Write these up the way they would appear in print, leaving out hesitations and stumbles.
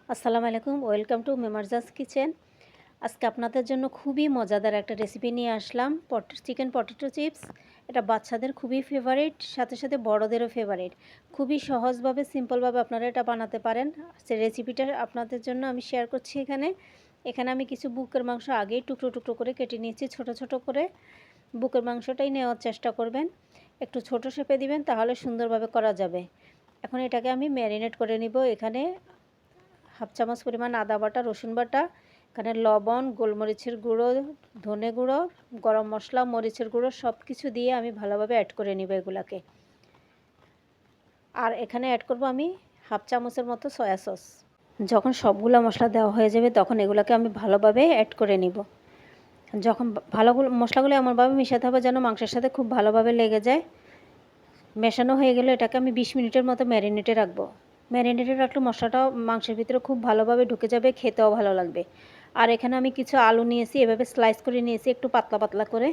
আসসালামু আলাইকুম, welcome to মেমারজাস kitchen. আজকে আপনাদের জন্য খুবই মজাদার একটা রেসিপি নিয়ে আসলাম, চিকেন পটেটো চিপস। এটা বাচ্চাদের খুবই ফেভারিট, সাথে সাথে বড়দেরও ফেভারিট। খুবই সহজভাবে, সিম্পলভাবে আপনারা এটা বানাতে পারেন। সে রেসিপিটা আপনাদের জন্য আমি শেয়ার করছি এখানে আমি কিছু বুকের মাংস আগেই টুকরো টুকরো করে কেটে নিয়েছি, ছোট ছোট করে। বুকের মাংসটাই নেওয়ার চেষ্টা করবেন, একটু ছোট শেপে দিবেন, তাহলে সুন্দরভাবে করা যাবে। এখন এটাকে আমি ম্যারিনেট করে নিব। এখানে হাফ চামচ পরিমাণ আদা বাটা, রসুন বাটা, এখানে লবণ, গোলমরিচের গুঁড়ো, ধনে গুঁড়ো, গরম মশলা, মরিচের গুঁড়ো সব কিছু দিয়ে আমি ভালোভাবে অ্যাড করে নিব এগুলাকে। আর এখানে অ্যাড করব আমি হাফ চামচের মতো সয়া সস। যখন সবগুলো মশলা দেওয়া হয়ে যাবে তখন এগুলোকে আমি ভালোভাবে অ্যাড করে নিব। যখন মশলাগুলো এমনভাবে মেশাতে হবে যেন মাংসের সাথে খুব ভালোভাবে লেগে যায়। মেশানো হয়ে গেলে এটাকে আমি 20 মিনিটের মতো ম্যারিনেটে রাখবো। ম্যারিনেটে রাখলে মশলাটাও মাংসের ভিতরে খুব ভালোভাবে ঢুকে যাবে, খেতেও ভালো লাগবে। আর এখানে আমি কিছু আলু নিয়েছি, এভাবে স্লাইস করে নিয়েছি একটু পাতলা পাতলা করে।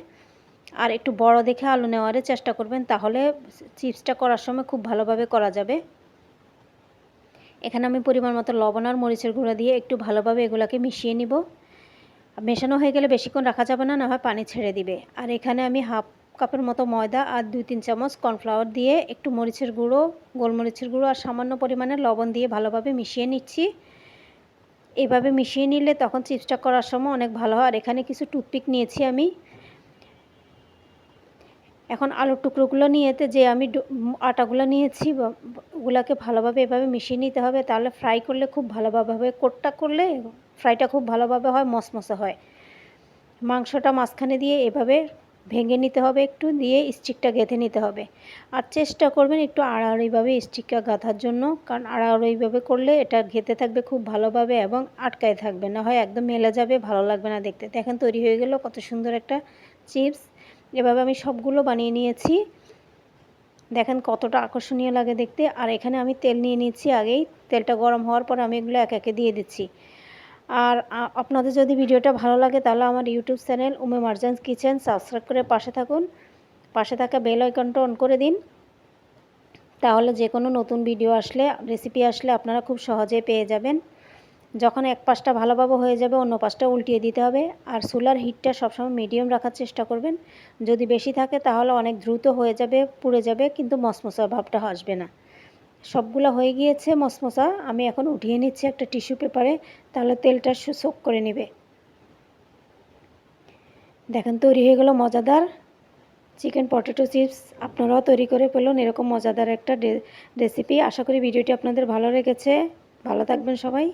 আর একটু বড় দেখে আলু নেওয়ার চেষ্টা করবেন, তাহলে চিপসটা করার সময় খুব ভালোভাবে করা যাবে। এখানে আমি পরিমাণ মতো লবণ আর মরিচের গুঁড়া দিয়ে একটু ভালোভাবে এগুলাকে মিশিয়ে নিব। মেশানো হয়ে গেলে বেশিক্ষণ রাখা যাবে না, না হয় পানি ছেড়ে দিবে। আর এখানে আমি হাফ কাপের মতো ময়দা আর 2-3 চামচ কর্নফ্লাওয়ার দিয়ে একটু মরিচের গুঁড়ো, গোলমরিচের গুঁড়ো আর সামান্য পরিমাণে লবণ দিয়ে ভালোভাবে মিশিয়ে নিচ্ছি। এভাবে মিশিয়ে নিলে তখন চিপসটা করার সময় অনেক ভালো হয়। আর এখানে কিছু টুথপিক নিয়েছি আমি। এখন আলুর টুকরোগুলো নিয়েতে যে আমি আটাগুলো নিয়েছি ওগুলাকে ভালোভাবে এভাবে মিশিয়ে নিতে হবে, তাহলে ফ্রাই করলে খুব ভালোভাবে হবে। কোটটা করলে ফ্রাইটা খুব ভালোভাবে হয়, মসমসে হয়। মাংসটা মাঝখানে দিয়ে এভাবে ভেঙে নিতে হবে, একটু দিয়ে স্টিকটা গেঁথে নিতে হবে। আর চেষ্টা করবেন একটু আড়াআড়িভাবে স্টিকটা গাঁথার জন্য, কারণ আড়াআড়িভাবে করলে এটা ঘেঁথে থাকবে খুব ভালোভাবে এবং আটকায় থাকবে, না হয় একদম মেলে যাবে, ভালো লাগবে না দেখতে। দেখেন তৈরি হয়ে গেল কত সুন্দর একটা চিপস। এভাবে আমি সবগুলো বানিয়ে নিয়েছি। দেখেন কতটা আকর্ষণীয় লাগে দেখতে। আর এখানে আমি তেল নিয়ে নিচ্ছি আগেই। তেলটা গরম হওয়ার পর আমি এগুলো একে একে দিয়ে দিচ্ছি। আর আপনাদের যদি ভিডিওটা ভালো লাগে তাহলে আমার ইউটিউব চ্যানেল উমে মারজান্স কিচেন সাবস্ক্রাইব করে পাশে থাকুন। পাশে থাকা বেল আইকনটা অন করে দিন, তাহলে যে কোনো নতুন ভিডিও আসলে, রেসিপি আসলে আপনারা খুব সহজেই পেয়ে যাবেন। যখন এক পাশটা ভালোভাবে হয়ে যাবে অন্য পাশটা উল্টিয়ে দিতে হবে। আর চুলার হিটটা সবসময় মিডিয়াম রাখার চেষ্টা করবেন। যদি বেশি থাকে তাহলে অনেক দ্রুত হয়ে যাবে, পুড়ে যাবে, কিন্তু মচমচা ভাবটা আসবে না। সবগুলো হয়ে গিয়েছে মচমচা। আমি এখন উঠিয়ে নিচ্ছি একটা টিস্যু পেপারে, তাহলে তেলটা সোক করে নেবে। দেখেন তৈরি হয়ে গেল মজাদার চিকেন পটেটো চিপস। আপনারাও তৈরি করে ফেলুন এরকম মজাদার একটা রেসিপি। আশা করি ভিডিওটি আপনাদের ভালো লেগেছে। ভালো থাকবেন সবাই।